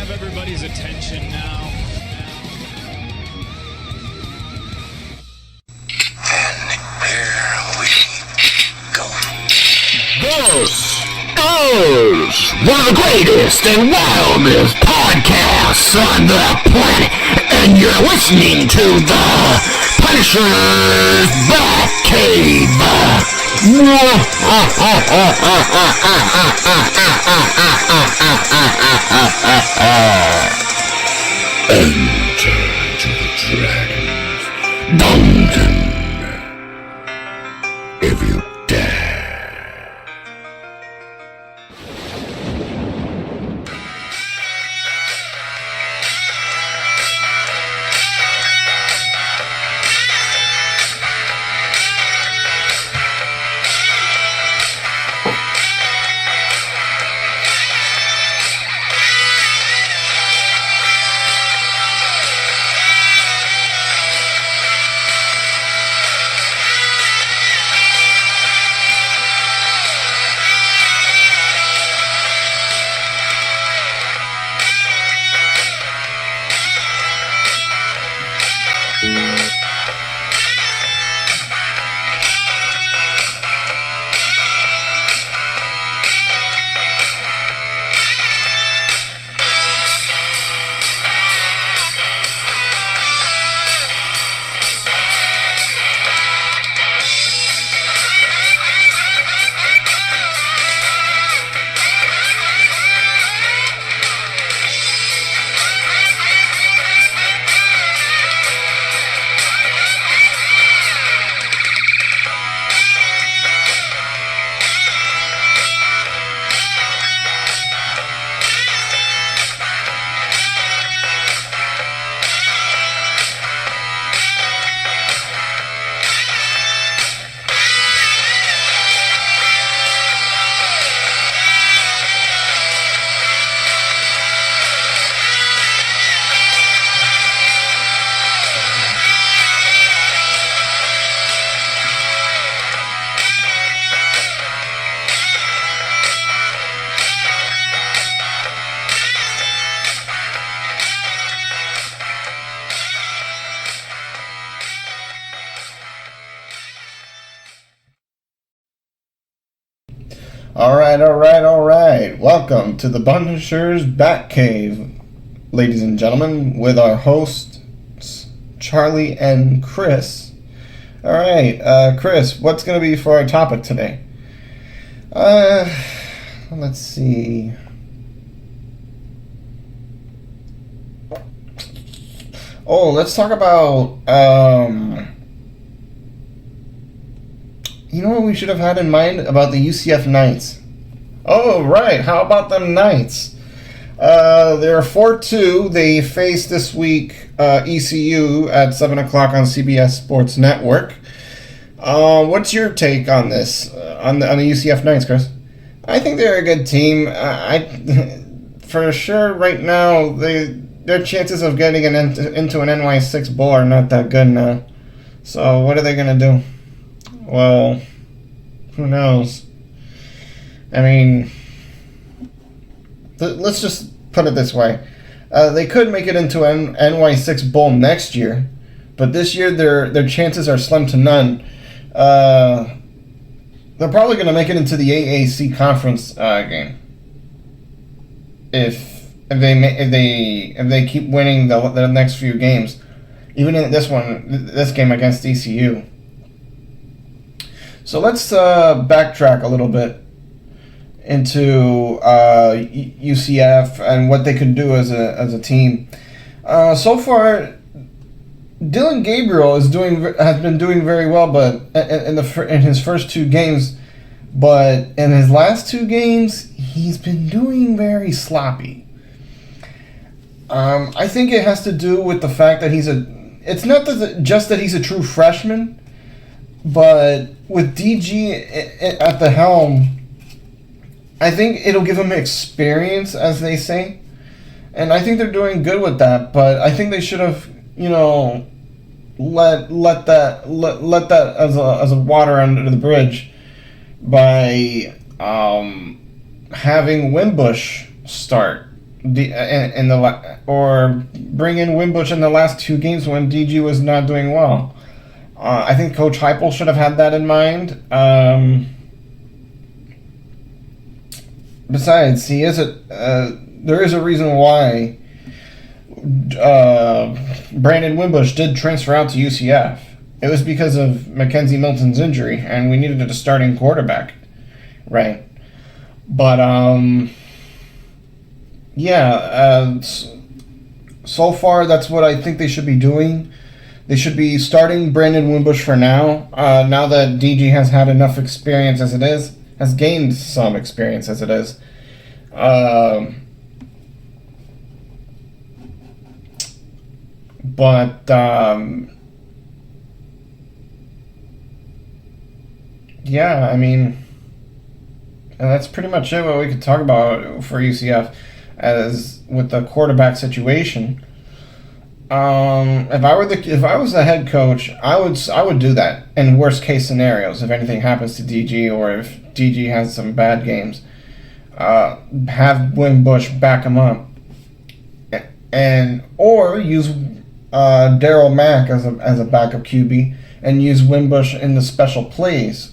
have everybody's attention now? And here we go. This is one of the greatest and wildest podcasts on the planet, and you're listening to the Punisher's Batcave. Enter to the dragon's dungeon if you dare. All right. Welcome to the Punisher's Batcave, ladies and gentlemen, with our hosts, Charlie and Chris. All right, Chris, what's going to be for our topic today? Let's see. Oh, let's talk about, you know what we should have had in mind about the UCF Knights? Oh, right. How about them Knights? They're 4-2. They face this week ECU at 7 o'clock on CBS Sports Network. What's your take on this, on the UCF Knights, Chris? I think they're a good team. For sure, right now, their chances of getting into an NY6 Bowl are not that good now. So what are they going to do? Well, who knows? I mean, let's just put it this way. They could make it into an NY6 Bowl next year, but this year their chances are slim to none. They're probably going to make it into the AAC conference game if they keep winning the next few games, even in this game against ECU. So let's backtrack a little bit into UCF and what they could do as a team. So far, Dylan Gabriel has been doing very well, but in his first two games, but in his last two games, he's been doing very sloppy. I think it has to do with the fact that it's not just that he's a true freshman, but with DG at the helm, I think it'll give him experience, as they say, and I think they're doing good with that. But I think they should have, let that as a water under the bridge by having Wimbush start. or bring in Wimbush in the last 2 games when DG was not doing well. I think Coach Heupel should have had that in mind. Besides, there is a reason why Brandon Wimbush did transfer out to UCF. It was because of Mackenzie Milton's injury, and we needed a starting quarterback, right? But so far that's what I think they should be doing. They should be starting Brandon Wimbush for now. Now that DG has had enough experience as it is, has gained some experience as it is. Yeah, I mean, that's pretty much it. What we could talk about for UCF as with the quarterback situation. If I was the head coach, I would do that in worst case scenarios. If anything happens to DG or if DG has some bad games, have Wimbush back him up, or use Daryl Mack as a backup QB and use Wimbush in the special plays.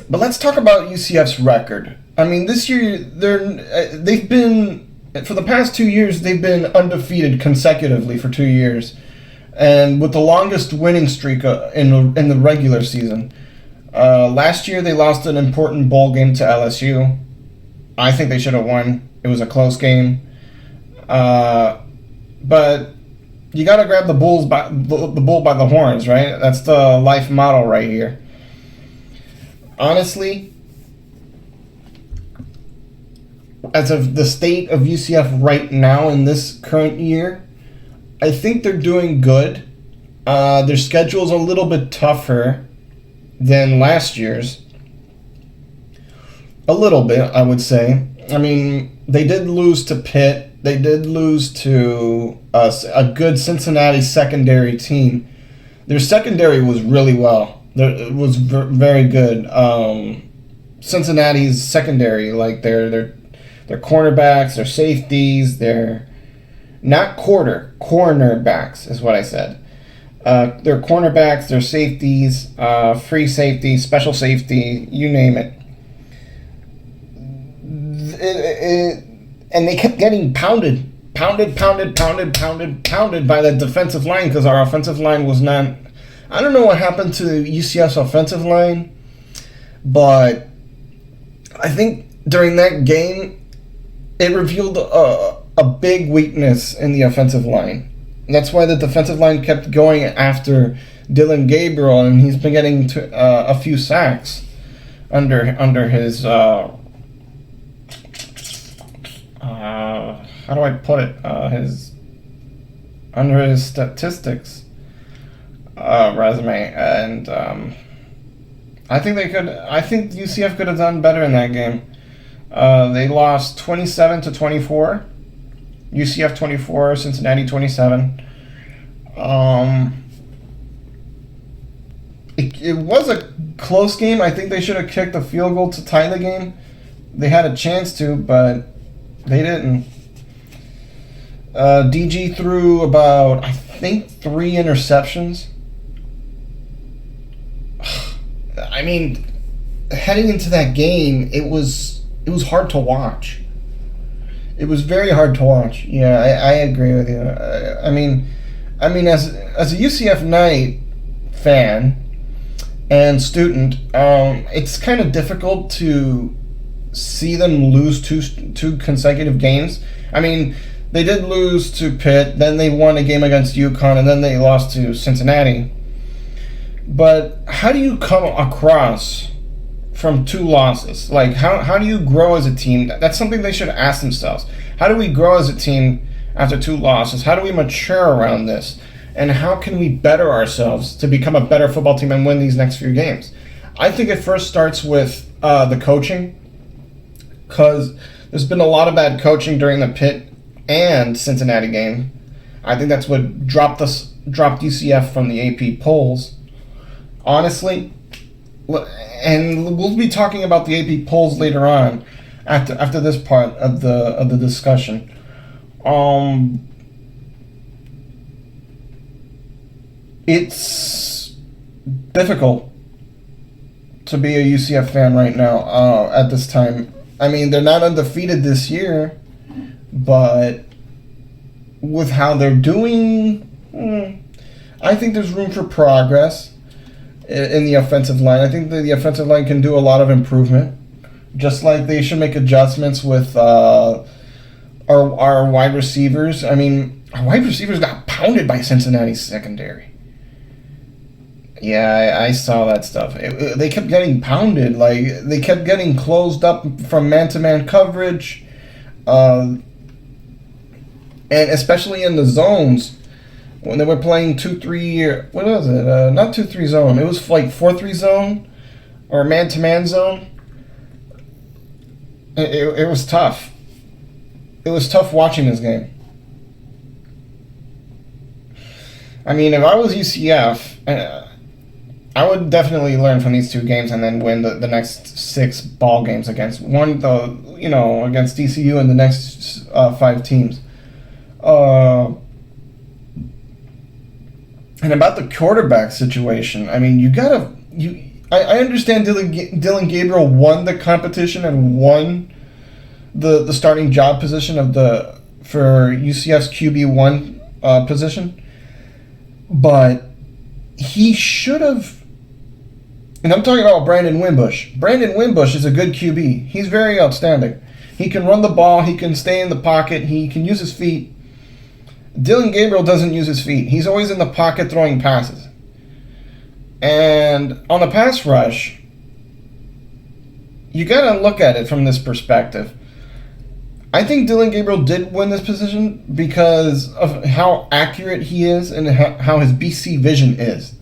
But let's talk about UCF's record. I mean, this year they've been, for the past 2 years, they've been undefeated consecutively for 2 years, and with the longest winning streak in the regular season. Last year they lost an important bowl game to LSU. I think they should have won. It was a close game, but you got to grab the bull by the horns, right? That's the life motto right here. Honestly, as of the state of UCF right now in this current year, I think they're doing good. Their schedule's a little bit tougher than last year's. A little bit, I would say. I mean, they did lose to Pitt. They did lose to a good Cincinnati secondary team. Their secondary was really well. It was very good. Cincinnati's secondary, like their cornerbacks, their safeties, their not cornerbacks is what I said. Their cornerbacks, their safeties, free safety, special safety, you name it. And they kept getting pounded by the defensive line because our offensive line was not. I don't know what happened to UCF's offensive line, but I think during that game it revealed a big weakness in the offensive line. And that's why the defensive line kept going after Dylan Gabriel, and he's been getting a few sacks under his. How do I put it? Under his statistics resume, and I think UCF could have done better in that game. They lost 27-24. UCF 24, Cincinnati 27. It was a close game. I think they should have kicked a field goal to tie the game. They had a chance to, but they didn't. DG threw about, I think, 3 interceptions. I mean, heading into that game, it was hard to watch. It was very hard to watch. Yeah, I agree with you. I mean, as a UCF Knight fan and student, it's kind of difficult to see them lose two consecutive games. I mean, they did lose to Pitt, then they won a game against UConn, and then they lost to Cincinnati. But how do you come across from 2 losses? Like, how do you grow as a team? That's something they should ask themselves. How do we grow as a team after 2 losses? How do we mature around this? And how can we better ourselves to become a better football team and win these next few games? I think it first starts with the coaching, because there's been a lot of bad coaching during the Pitt and Cincinnati game. I think that's what dropped UCF from the AP polls. Honestly, and we'll be talking about the AP polls later on. after this part of the discussion. It's difficult to be a UCF fan right now at this time. I mean, they're not undefeated this year, but with how they're doing, I think there's room for progress in the offensive line. I think that the offensive line can do a lot of improvement, just like they should make adjustments with our wide receivers. I mean, our wide receivers got pounded by Cincinnati's secondary. Yeah, I saw that stuff. They kept getting pounded. Like, they kept getting closed up from man-to-man coverage. And especially in the zones, when they were playing 2-3, what was it? Not 2-3 zone. It was like 4-3 zone or man-to-man zone. It was tough. It was tough watching this game. I mean, if I was UCF, I would definitely learn from these 2 games and then win the next 6 ball games against against DCU and the next 5 teams. And about the quarterback situation, I mean, I understand Dylan Gabriel won the competition and won the starting job position for UCF's QB1 position, but he should have. And I'm talking about Brandon Wimbush. Brandon Wimbush is a good QB. He's very outstanding. He can run the ball. He can stay in the pocket. He can use his feet. Dylan Gabriel doesn't use his feet. He's always in the pocket throwing passes. And on the pass rush, you got to look at it from this perspective. I think Dylan Gabriel did win this position because of how accurate he is and how his BC vision is.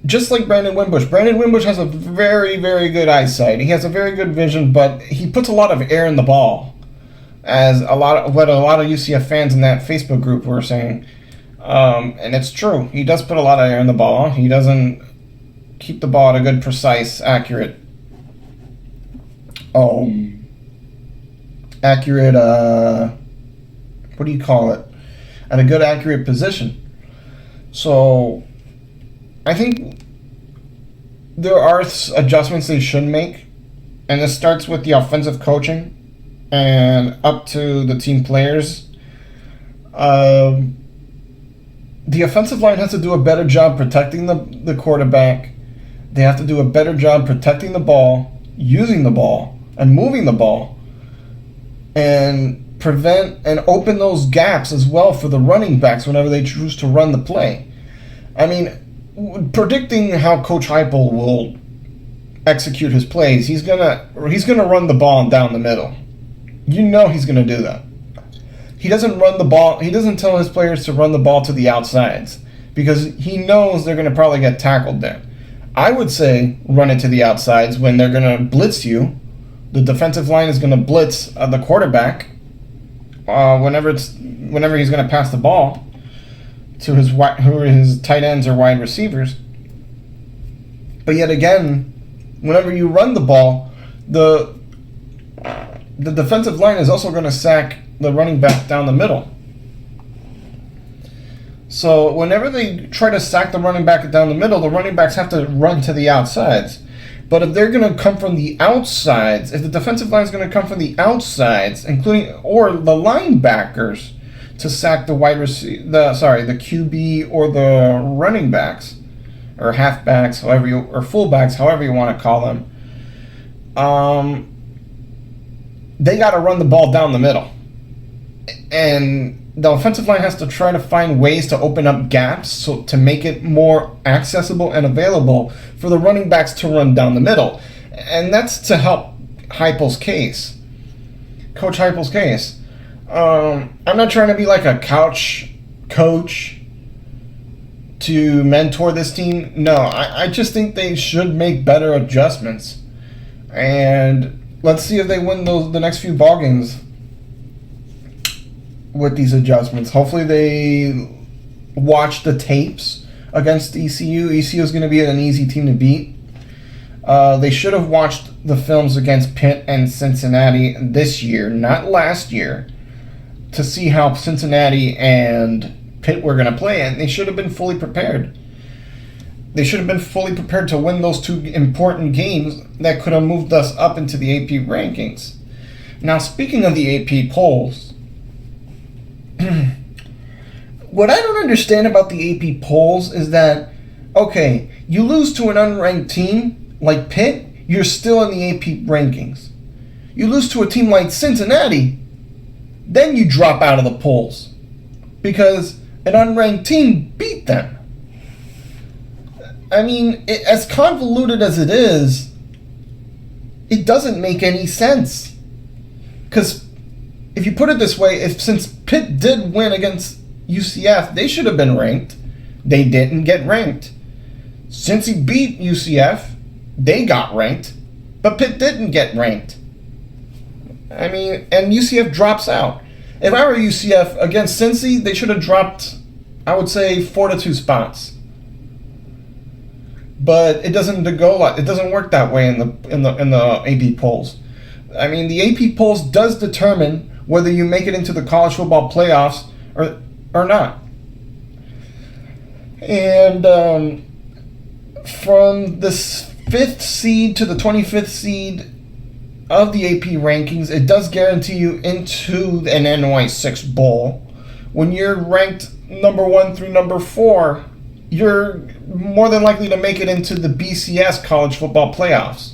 Just like Brandon Wimbush. Brandon Wimbush has a very, very good eyesight. He has a very good vision, but he puts a lot of air in the ball, as a lot of UCF fans in that Facebook group were saying. And it's true. He does put a lot of air in the ball. He doesn't keep the ball at a good, precise, accurate, what do you call it? At a good, accurate position. So I think there are adjustments they should make, and this starts with the offensive coaching and up to the team players. The offensive line has to do a better job protecting the quarterback. They have to do a better job protecting the ball, using the ball, and moving the ball, and prevent and open those gaps as well for the running backs whenever they choose to run the play. I mean, predicting how Coach Heupel will execute his plays, he's gonna run the ball down the middle. You know he's gonna do that. He doesn't run the ball. He doesn't tell his players to run the ball to the outsides because he knows they're gonna probably get tackled there. I would say run it to the outsides when they're gonna blitz you. The defensive line is gonna blitz the quarterback whenever he's gonna pass the ball to his tight ends or wide receivers. But yet again, whenever you run the ball, the defensive line is also going to sack the running back down the middle. So whenever they try to sack the running back down the middle, the running backs have to run to the outsides. But if they're going to come from the outsides, if the defensive line is going to come from the outsides, or the linebackers, to sack the the QB or the running backs, or halfbacks, or fullbacks, however you want to call them, they got to run the ball down the middle. And the offensive line has to try to find ways to open up gaps to make it more accessible and available for the running backs to run down the middle. And that's to help Heupel's case, Coach Heupel's case. I'm not trying to be like a couch coach to mentor this team. No, I just think they should make better adjustments. And let's see if they win the next few ball games with these adjustments. Hopefully they watch the tapes against ECU. ECU is going to be an easy team to beat. They should have watched the films against Pitt and Cincinnati this year, not last year, to see how Cincinnati and Pitt were going to play, and they should have been fully prepared. They should have been fully prepared to win those two important games that could have moved us up into the AP rankings. Now, speaking of the AP polls, what I don't understand about the AP polls is that, okay, you lose to an unranked team like Pitt, you're still in the AP rankings. You lose to a team like Cincinnati, then you drop out of the polls because an unranked team beat them. I mean, as convoluted as it is, it doesn't make any sense. Because if you put it this way, since Pitt did win against UCF, they should have been ranked. They didn't get ranked. Since he beat UCF, they got ranked, but Pitt didn't get ranked. I mean, and UCF drops out. If I were UCF against Cincy, they should have dropped, I would say, 4-2 spots. But it doesn't work that way in the AP polls. I mean, the AP polls does determine whether you make it into the college football playoffs or not. And from the 5th seed to the 25th seed of the AP rankings, it does guarantee you into an NY6 bowl. When you're ranked number 1 through number 4, you're more than likely to make it into the BCS college football playoffs.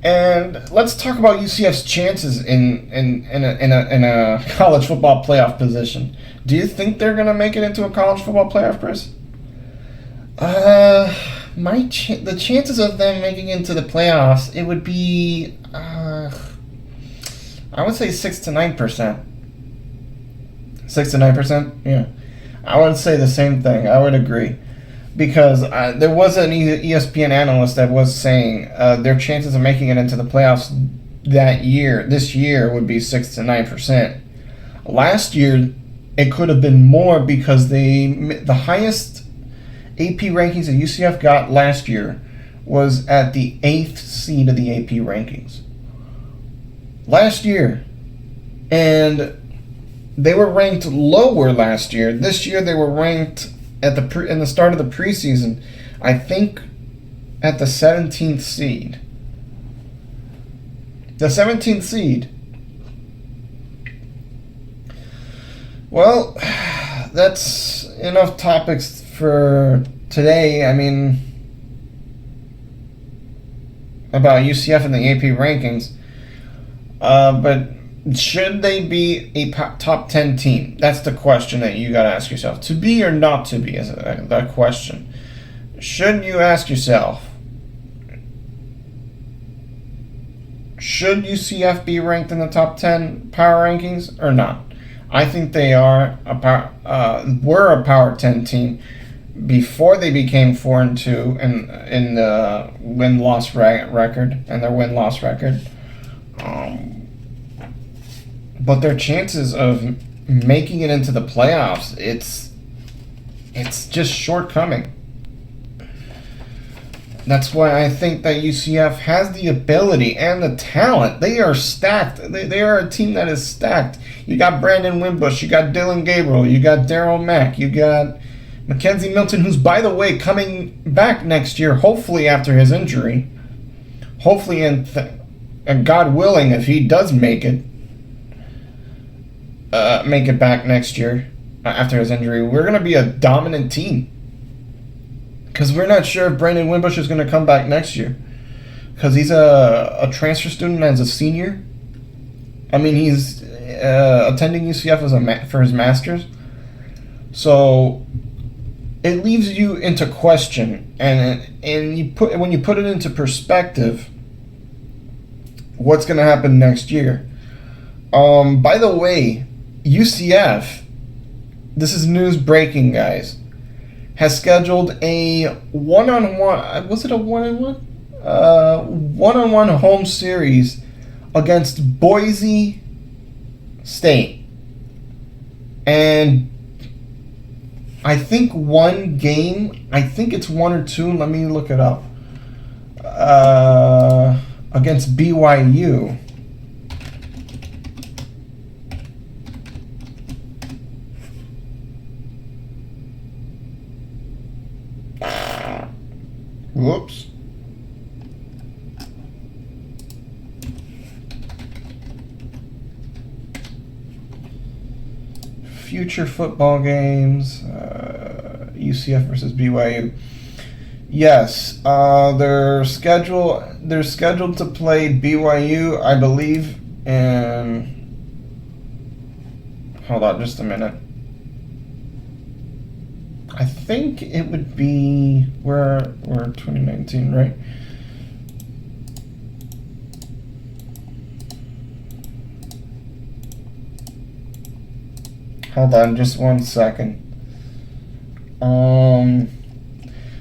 And let's talk about UCF's chances in a college football playoff position. Do you think they're going to make it into a college football playoff, Chris? The chances of them making into the playoffs, it would be, I would say 6 to 9%. 6 to 9%? Yeah. I would say the same thing. I would agree. Because there was an ESPN analyst that was saying their chances of making it into the playoffs this year, would be 6 to 9%. Last year, it could have been more because the highest AP rankings that UCF got last year was at the 8th seed of the AP rankings. Last year. And they were ranked lower last year. This year they were ranked in the start of the preseason, I think at the 17th seed. The 17th seed. Well, that's enough topics for today. I mean, about UCF and the AP rankings. But should they be a top 10 team? That's the question that you got to ask yourself. To be or not to be is that question. Should you ask yourself, should UCF be ranked in the top 10 power rankings or not? I think they are were a power 10 team before they became 4-2 in the win-loss record and their win-loss record. But their chances of making it into the playoffs, it's just shortcoming. That's why I think that UCF has the ability and the talent. They are stacked. They are a team that is stacked. You got Brandon Wimbush, you got Dylan Gabriel, you got Darryl Mack, you got Mackenzie Milton, who's, by the way, coming back next year, hopefully after his injury. Hopefully, and God willing, if he does make it back next year after his injury, we're going to be a dominant team. Because we're not sure if Brandon Wimbush is going to come back next year. Because he's a transfer student as a senior. I mean, he's attending UCF for his master's. So it leaves you into question. And when you put it into perspective, what's going to happen next year? By the way, UCF, this is news breaking, guys, has scheduled a one-on-one, was it a one-on-one? One-on-one home series against Boise State. And I think one game, I think it's 1 or 2, let me look it up. against BYU. Whoops. Future football games, UCF versus BYU. Yes, they're scheduled to play BYU, I believe, in... Hold on just a minute. I think it would be... We're 2019, right? Hold on just one second.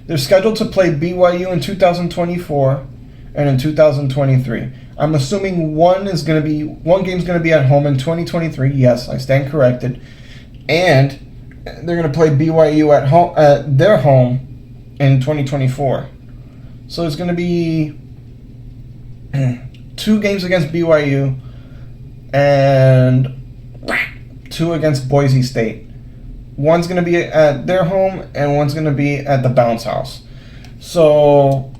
They're scheduled to play BYU in 2024 and in 2023. I'm assuming one game's going to be at home in 2023. Yes, I stand corrected. And they're going to play BYU at their home in 2024. So it's going to be 2 games against BYU and 2 against Boise State. One's going to be at their home and one's going to be at the Bounce House. So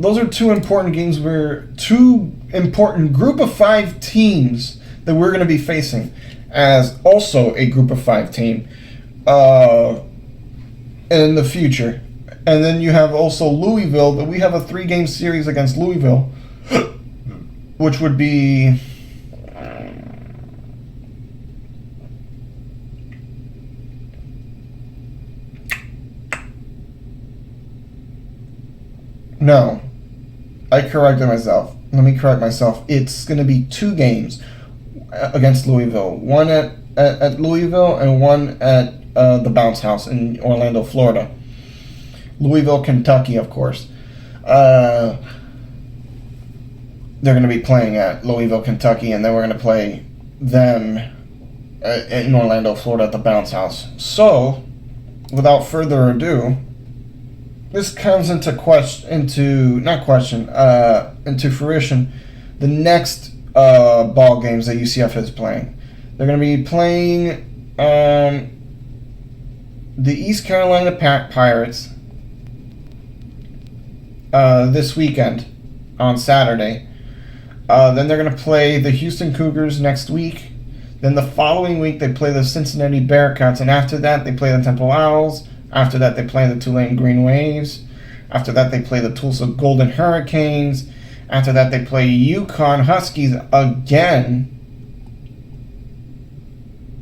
those are 2 important games. 2 important group of 5 teams that we're going to be facing as also a group of 5 team in the future. And then you have also Louisville, but we have a 3-game series against Louisville, which would be... No, I corrected myself. Let me correct myself. It's going to be 2 games against Louisville. One at Louisville and one at the Bounce House in Orlando, Florida. Louisville, Kentucky, of course. They're going to be playing at Louisville, Kentucky, and then we're going to play them in Orlando, Florida at the Bounce House. So, without further ado... This comes into fruition. The next ball games that UCF is playing. They're going to be playing the East Carolina Pirates this weekend on Saturday. Then they're going to play the Houston Cougars next week. Then the following week they play the Cincinnati Bearcats, and after that they play the Temple Owls. After that, they play the Tulane Green Waves. After that, they play the Tulsa Golden Hurricanes. After that, they play UConn Huskies again.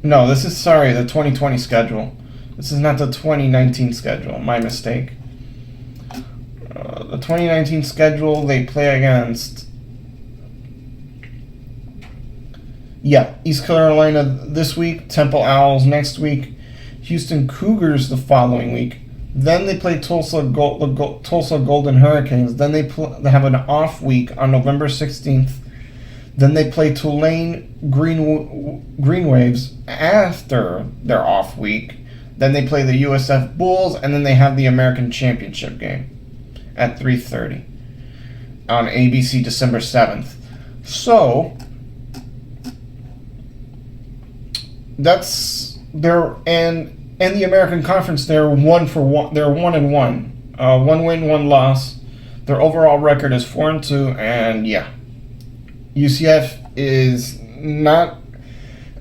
No, the 2020 schedule. This is not the 2019 schedule. My mistake. The 2019 schedule, they play against... East Carolina this week, Temple Owls next week, Houston Cougars the following week. Then they play Tulsa Golden Hurricanes. Then they have an off week on November 16th. Then they play Tulane Green Waves after their off week. Then they play the USF Bulls, and then they have the American Championship game at 3:30 on ABC December 7th. So that's their and the American Conference. They're 1-1. They're 1-1. 1 win, 1 loss. Their overall record is 4-2, and UCF is not.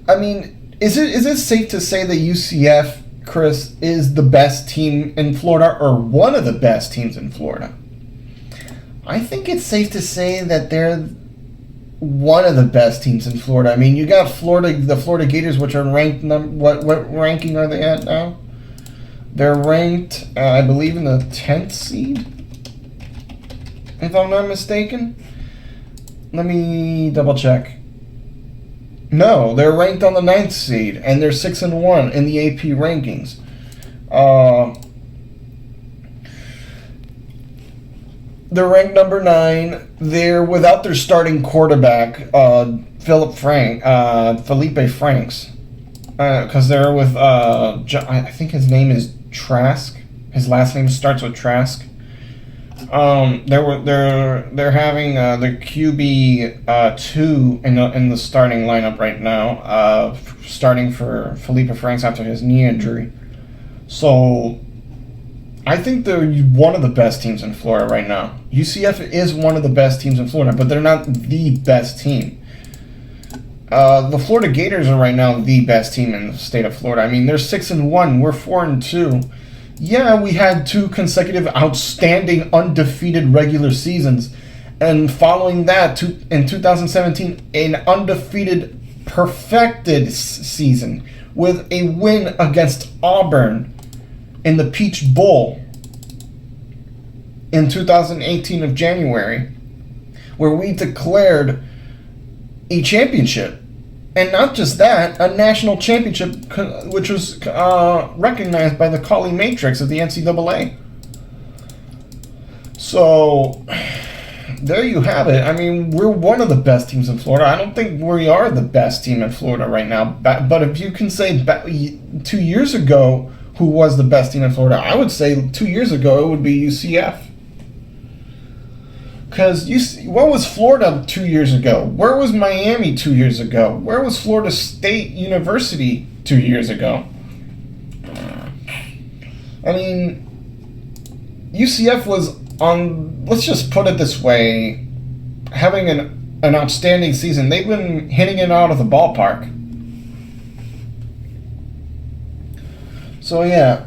I mean, is it safe to say that UCF, Chris, is the best team in Florida, or one of the best teams in Florida? I think it's safe to say that they're one of the best teams in Florida. I mean, you got the Florida Gators, which are ranked. What ranking are they at now? They're ranked, I believe, in the 10th seed, if I'm not mistaken. Let me double check. No, they're ranked on the 9th seed, and they're 6-1 in the AP rankings. They're ranked number 9. They're without their starting quarterback, Felipe Franks, because they're with I think his name is Trask. His last name starts with Trask. They're having the QB 2 in the starting lineup right now, starting for Felipe Franks after his knee injury. So I think they're one of the best teams in Florida right now. UCF is one of the best teams in Florida, but they're not the best team. The Florida Gators are right now the best team in the state of Florida. I mean, they're 6-1. We're 4-2. Yeah, we had 2 consecutive outstanding undefeated regular seasons. And following that, in 2017, an undefeated perfected season with a win against Auburn in the Peach Bowl in 2018 of January, where we declared a championship. And not just that, a national championship which was recognized by the Colley Matrix of the NCAA. So, there you have it. I mean, we're one of the best teams in Florida. I don't think we are the best team in Florida right now. But if you can say 2 years ago who was the best team in Florida, I would say 2 years ago it would be UCF. Because what was Florida 2 years ago? Where was Miami 2 years ago? Where was Florida State University 2 years ago? I mean, UCF was on, let's just put it this way, having an outstanding season. They've been hitting it out of the ballpark. So yeah,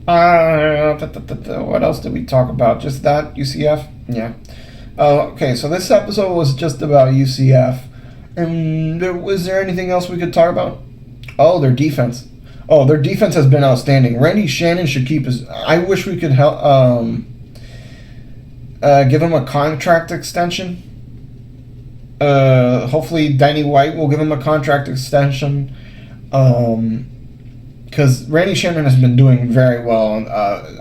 what else did we talk about? Just that, UCF? Yeah. Okay, so this episode was just about UCF. And was there anything else we could talk about? Oh, their defense. Oh, their defense has been outstanding. Randy Shannon should keep his... I wish we could help give him a contract extension. Hopefully Danny White will give him a contract extension. Because Randy Shannon has been doing very well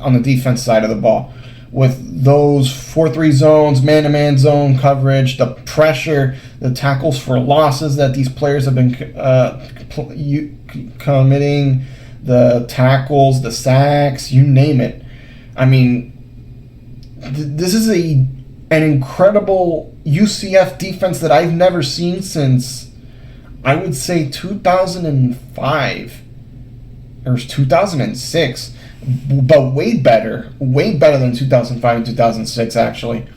on the defense side of the ball. With those 4-3 zones, man-to-man zone coverage, the pressure, the tackles for losses that these players have been committing, the tackles, the sacks, you name it. I mean, this is an incredible UCF defense that I've never seen since, I would say, 2005 or 2006. But way better than 2005 and 2006, actually.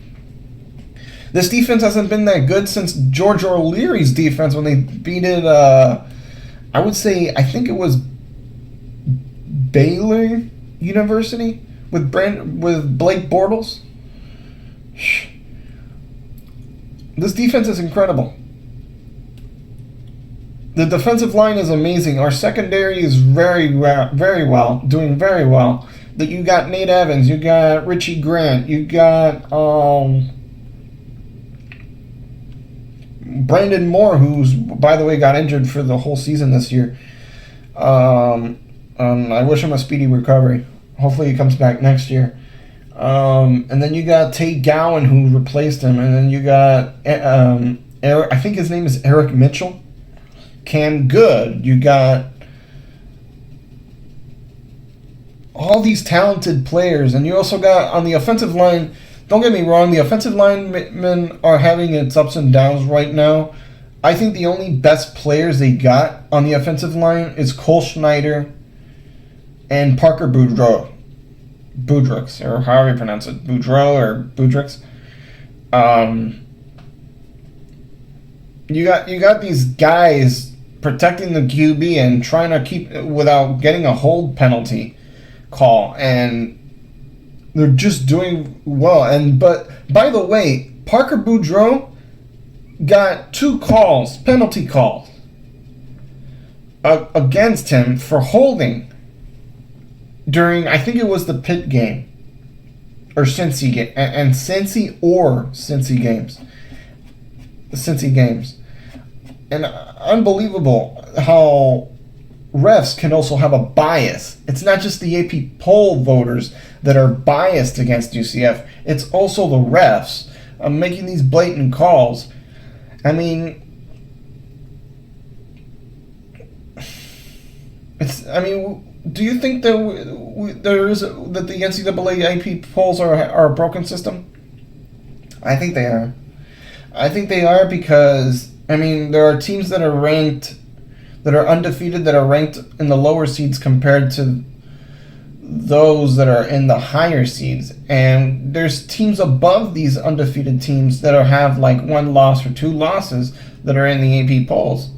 This defense hasn't been that good since George O'Leary's defense when they beat it, I would say, I think it was Baylor University with Blake Bortles. This defense is incredible. The defensive line is amazing. Our secondary is doing very well. That you got Nate Evans, you got Richie Grant, you got Brandon Moore, who's, by the way, got injured for the whole season this year. I wish him a speedy recovery. Hopefully he comes back next year. And then you got Tate Gowan, who replaced him, and then you got Eric, I think his name is Eric Mitchell. Cam Good, you got all these talented players, and you also got on the offensive line. Don't get me wrong, the offensive linemen are having its ups and downs right now. I think the only best players they got on the offensive line is Cole Schneider and Parker Boudrix, or however you pronounce it, Boudreaux or Boudrix. You got these guys protecting the QB and trying to keep without getting a hold penalty call, and they're just doing well. But by the way, Parker Boudreaux got 2 penalty calls against him for holding during, I think it was the Pitt game or Cincy game, and Cincy games. And unbelievable how refs can also have a bias. It's not just the AP poll voters that are biased against UCF. It's also the refs making these blatant calls. I mean, do you think that that the NCAA AP polls are a broken system? I think they are. I think they are because, I mean, there are teams that are ranked, that are undefeated, that are ranked in the lower seeds compared to those that are in the higher seeds. And there's teams above these undefeated teams that have like 1 loss or 2 losses that are in the AP polls.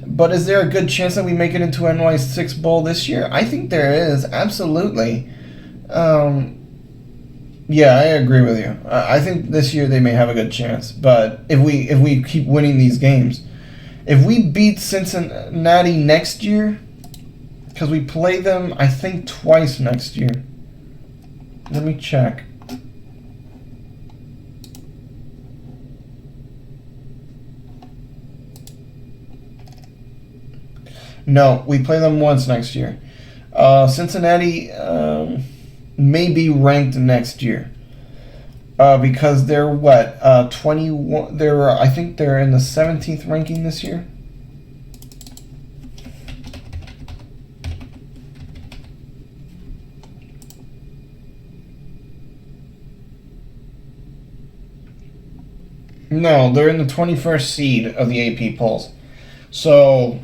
But is there a good chance that we make it into NY6 Bowl this year? I think there is, absolutely. Yeah, I agree with you. I think this year they may have a good chance. But if we keep winning these games, if we beat Cincinnati next year, because we play them, I think, twice next year. Let me check. No, we play them once next year. Cincinnati may be ranked next year because they're 21. I think they're in the 17th ranking this year. No, they're in the 21st seed of the AP polls. So,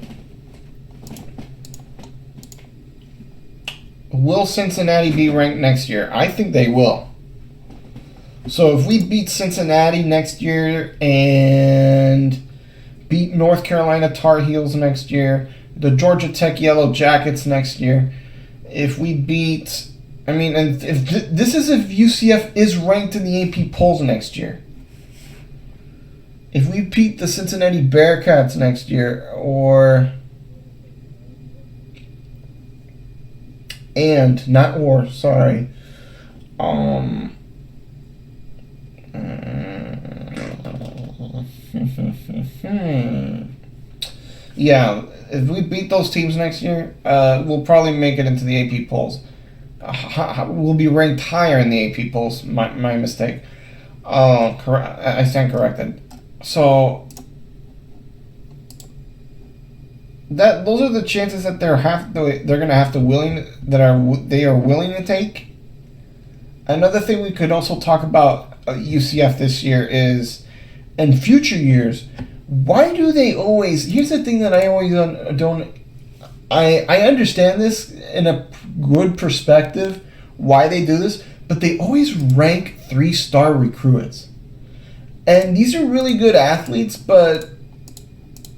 will Cincinnati be ranked next year? I think they will. So if we beat Cincinnati next year and beat North Carolina Tar Heels next year, the Georgia Tech Yellow Jackets next year, if we beat, and this is if UCF is ranked in the AP polls next year. If we beat the Cincinnati Bearcats next year, yeah, if we beat those teams next year, we'll probably make it into the AP polls. We'll be ranked higher in the AP polls. My mistake. I stand corrected. So those are the chances that they're going to have to they are willing to take. Another thing we could also talk about UCF this year is, in future years, why do they always? Here's the thing that I always don't. I understand this in a good perspective why they do this, but they always rank 3-star recruits. And these are really good athletes, but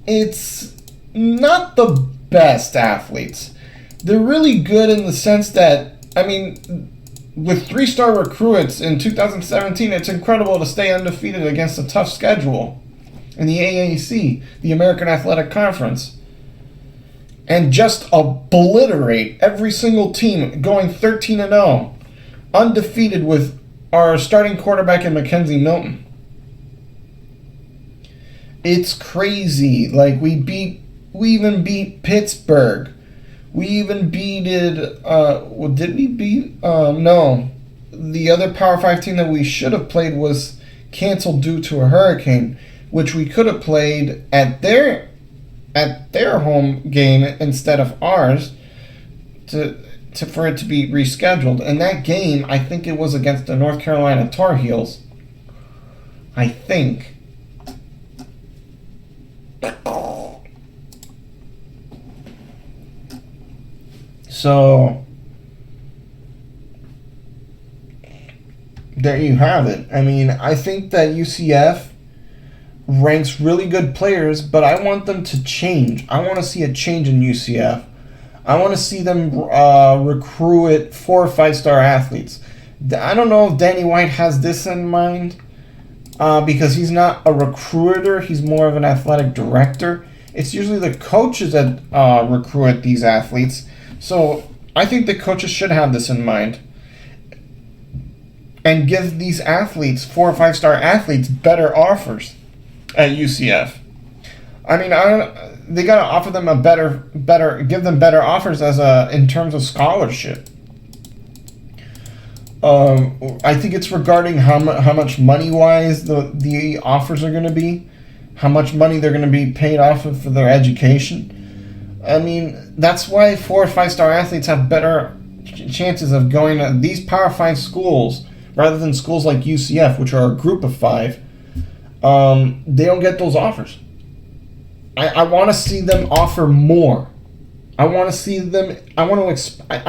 it's not the best athletes. They're really good in the sense that, with 3-star recruits in 2017, it's incredible to stay undefeated against a tough schedule in the AAC, the American Athletic Conference, and just obliterate every single team, going 13-0, undefeated with our starting quarterback in Mackenzie Milton. It's crazy. Like, we even beat Pittsburgh. We even did we beat? No. The other Power 5 team that we should have played was canceled due to a hurricane, which we could have played at their home game instead of ours for it to be rescheduled. And that game, I think it was against the North Carolina Tar Heels. I think. So, there you have it. I think that UCF ranks really good players, but I want them to change. I want to see a change in UCF. I want to see them recruit 4 or 5-star athletes. I don't know if Danny White has this in mind, because he's not a recruiter. He's more of an athletic director. It's usually the coaches that recruit these athletes. So I think the coaches should have this in mind and give these athletes, 4 or 5-star athletes, better offers at UCF. They gotta offer them give them better offers in terms of scholarship. I think it's regarding how much money wise the offers are going to be, how much money they're going to be paid off of for their education. I mean, that's why 4 or 5-star athletes have better chances of going to these Power 5 schools rather than schools like UCF, which are a group of 5. They don't get those offers. I want to see them offer more. I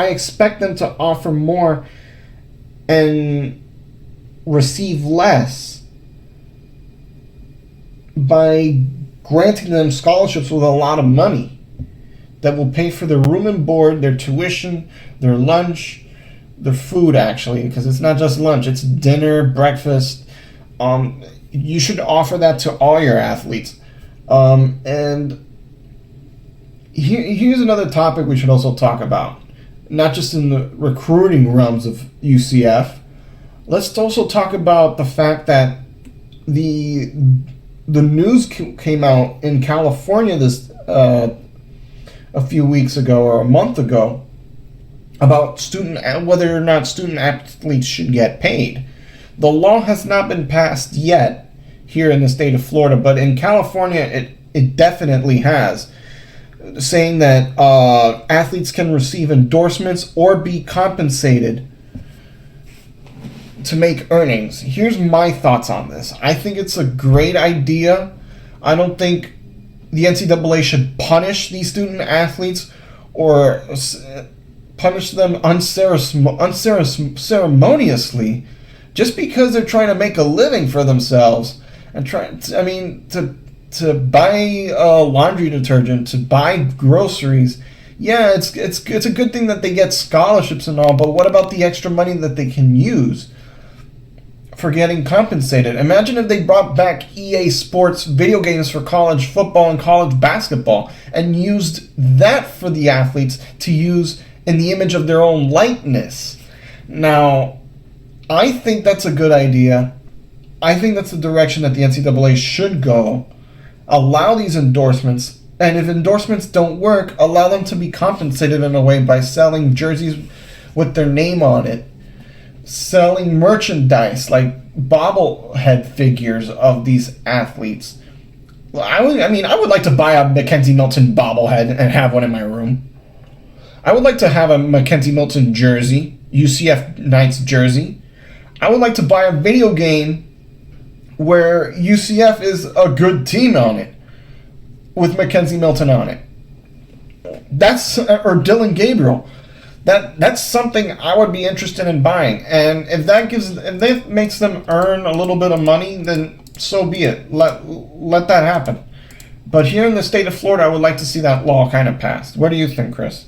expect them to offer more and receive less by granting them scholarships with a lot of money that will pay for their room and board, their tuition, their lunch, their food, actually, because it's not just lunch, it's dinner, breakfast. You should offer that to all your athletes. And here's another topic we should also talk about, not just in the recruiting realms of UCF. Let's also talk about the fact that the news came out in California a few weeks ago or a month ago about whether or not student athletes should get paid. The law has not been passed yet here in the state of Florida, but in California it definitely has, saying that athletes can receive endorsements or be compensated to make earnings. Here's my thoughts on this. I think it's a great idea. I don't think the NCAA should punish these student athletes or punish them unceremoniously just because they're trying to make a living for themselves and to buy laundry detergent, to buy groceries. Yeah, it's a good thing that they get scholarships and all, but what about the extra money that they can use for getting compensated? Imagine if they brought back EA Sports video games for college football and college basketball and used that for the athletes to use in the image of their own likeness. Now, I think that's a good idea. I think that's the direction that the NCAA should go. Allow these endorsements, and if endorsements don't work, allow them to be compensated in a way by selling jerseys with their name on it, selling merchandise like bobblehead figures of these athletes. I would like to buy a Mackenzie Milton bobblehead and have one in my room. I would like to have a Mackenzie Milton jersey, UCF Knights jersey. I would like to buy a video game where UCF is a good team on it, with Mackenzie Milton on it. Or Dylan Gabriel. That's something I would be interested in buying. And if that makes them earn a little bit of money, then so be it. Let that happen. But here in the state of Florida, I would like to see that law kind of passed. What do you think, Chris?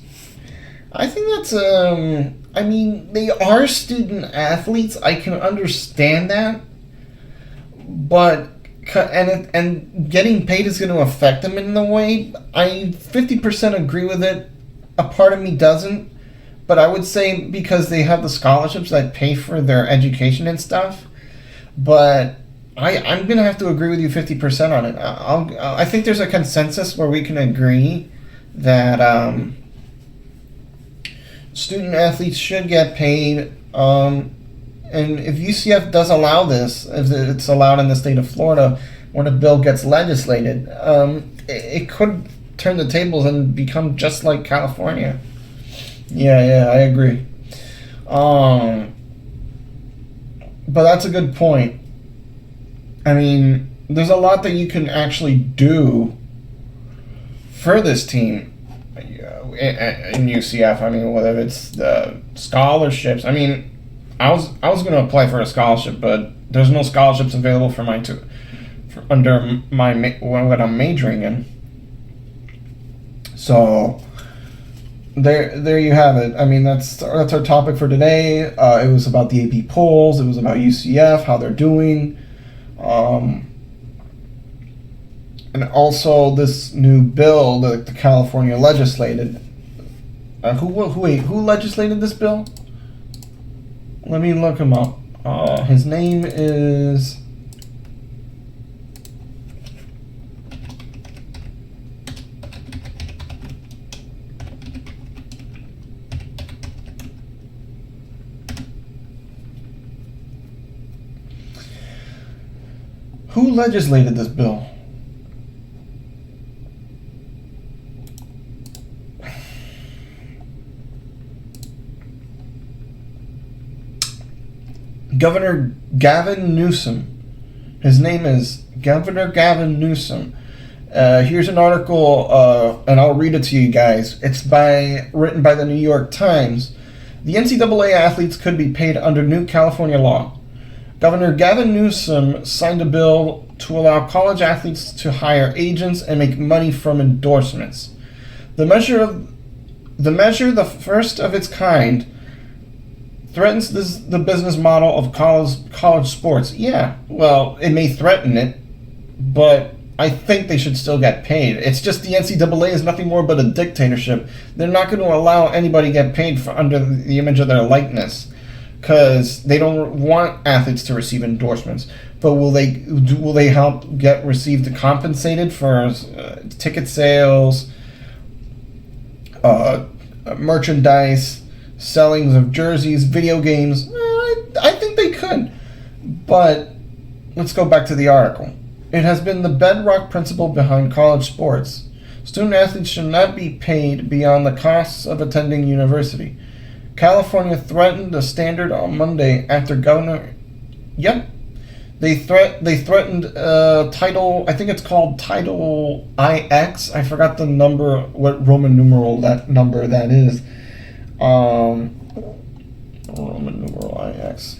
I think that's they are student athletes. I can understand that. But and getting paid is going to affect them in the way. I 50% agree with it. A part of me doesn't. But I would say because they have the scholarships that pay for their education and stuff. But I'm going to have to agree with you 50% on it. I think there's a consensus where we can agree that student athletes should get paid. And if UCF does allow this, if it's allowed in the state of Florida, when a bill gets legislated, it could turn the tables and become just like California. Yeah, I agree. But that's a good point. I mean, there's a lot that you can actually do for this team in UCF. I mean, whether it's the scholarships. I mean, I was going to apply for a scholarship, but there's no scholarships available for under what I'm majoring in. So there you have it. I mean, that's our topic for today. It was about the AP polls. It was about UCF, how they're doing, and also this new bill that the California legislated. Who legislated this bill? Let me look him up. His name is... Who legislated this bill? Governor Gavin Newsom. His name is Governor Gavin Newsom. Here's an article, and I'll read it to you guys. It's written by the New York Times. The NCAA athletes could be paid under new California law. Governor Gavin Newsom signed a bill to allow college athletes to hire agents and make money from endorsements. The measure, the first of its kind, threatens the business model of college sports. Yeah, well, it may threaten it, but I think they should still get paid. It's just the NCAA is nothing more but a dictatorship. They're not going to allow anybody to get paid for under the image of their likeness, because they don't want athletes to receive endorsements. But will they help receive the compensated for ticket sales, merchandise, sellings of jerseys, video games? I think they could. But let's go back to the article. It has been the bedrock principle behind college sports. Student athletes should not be paid beyond the costs of attending university. California threatened the standard on Monday after Governor... Yep. They threatened Title... I think it's called Title IX. I forgot the number, what Roman numeral that number that is. Roman numeral IX.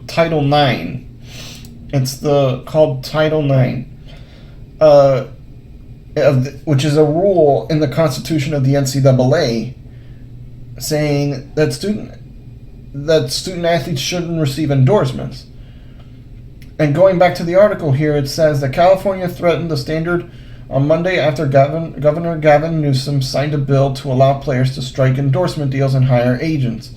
Title IX. It's called Title IX, which is a rule in the Constitution of the NCAA saying that student athletes shouldn't receive endorsements. And going back to the article here, it says that California threatened the standard on Monday after Governor Gavin Newsom signed a bill to allow players to strike endorsement deals and hire agents.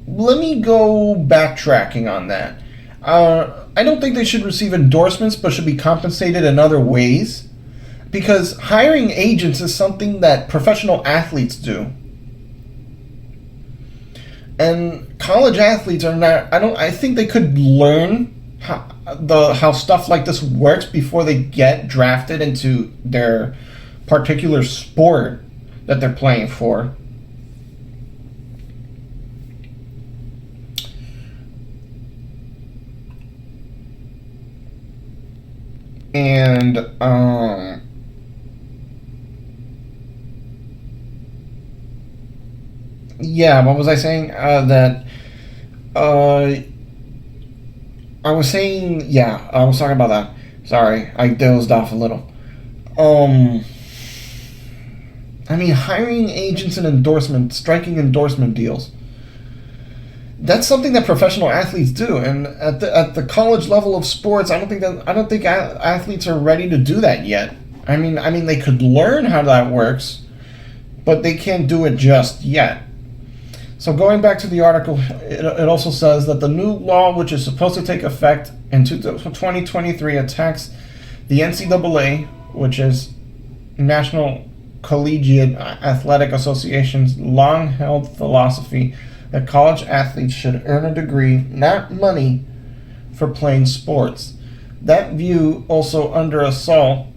Let me go backtracking on that. I don't think they should receive endorsements, but should be compensated in other ways, because hiring agents is something that professional athletes do. And college athletes are not. I think they could learn how stuff like this works before they get drafted into their particular sport that they're playing for. And yeah, what was I saying? I was saying, yeah, I was talking about that. Sorry, I dozed off a little. I mean, hiring agents and striking endorsement deals. That's something that professional athletes do, and at the college level of sports, I don't think athletes are ready to do that yet. I mean, they could learn how that works, but they can't do it just yet. So going back to the article, it also says that the new law, which is supposed to take effect in 2023, attacks the NCAA, which is National Collegiate Athletic Association's long-held philosophy that college athletes should earn a degree, not money, for playing sports. That view is also under assault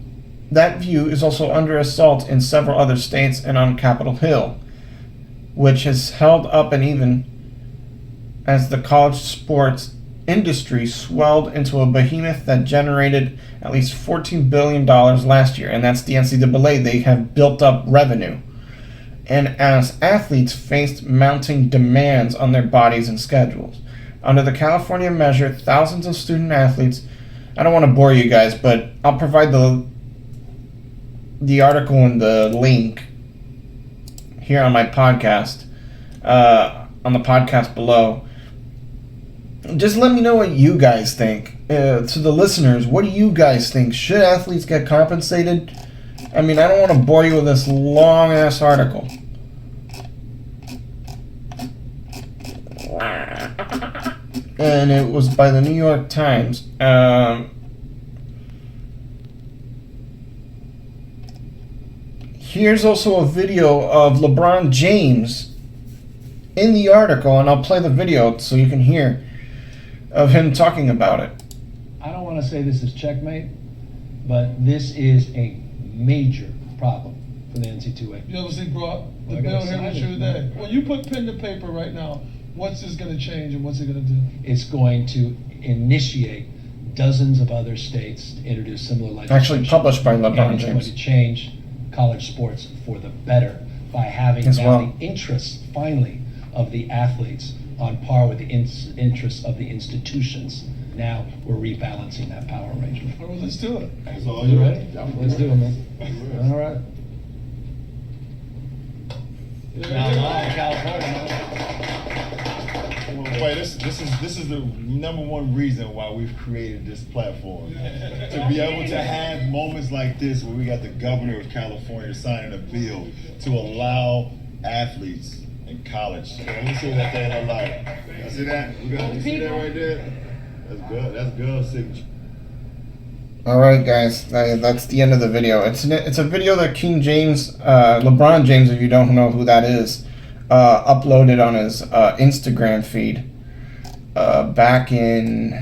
in several other states and on Capitol Hill, which has held up and even as the college sports industry swelled into a behemoth that generated at least $14 billion last year, and that's the NCAA. They have built up revenue. And as athletes faced mounting demands on their bodies and schedules. Under the California measure, thousands of student athletes, I don't want to bore you guys, but I'll provide the article and the link here on my podcast, on the podcast below. Just let me know what you guys think. To the listeners, what do you guys think? Should athletes get compensated? I mean, I don't want to bore you with this long-ass article. And it was by the New York Times. Here's also a video of LeBron James in the article, and I'll play the video so you can hear of him talking about it. I don't want to say this is checkmate, but this is a major problem for the NC2A. You ever see Brock, the I bill gotta here sign with it, you today? man. When you put pen to paper right now, what's this gonna change and what's it gonna do? It's going to initiate dozens of other states to introduce similar legislation. Actually published by LeBron And it's going James. to change college sports for the better by having As now well. the interests, finally, of the athletes on par with the interests of the institutions. Now we're rebalancing that power arrangement. Well, let's do it. You ready? Let's do it, man. All right. Now, California. Wait, this is the number one reason why we've created this platform. To be able to have moments like this where we got the governor of California signing a bill to allow athletes in college. Let me see that thing on light. You see that? You see that right there? That's good. That's good signature. All right, guys, that's the end of the video. It's a video that King James, LeBron James, if you don't know who that is, uploaded on his Instagram feed back in,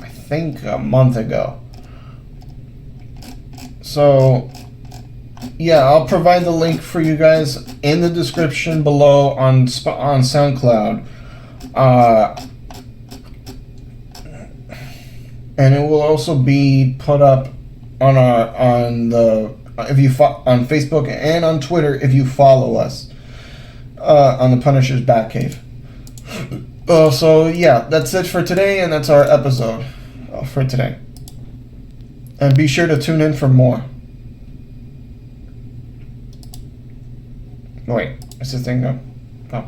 I think, a month ago. So, yeah, I'll provide the link for you guys in the description below on SoundCloud. And it will also be put up on on Facebook and on Twitter if you follow us on the Punisher's Batcave. So yeah, that's it for today, and that's our episode for today. And be sure to tune in for more. Wait, is this thing go? Oh.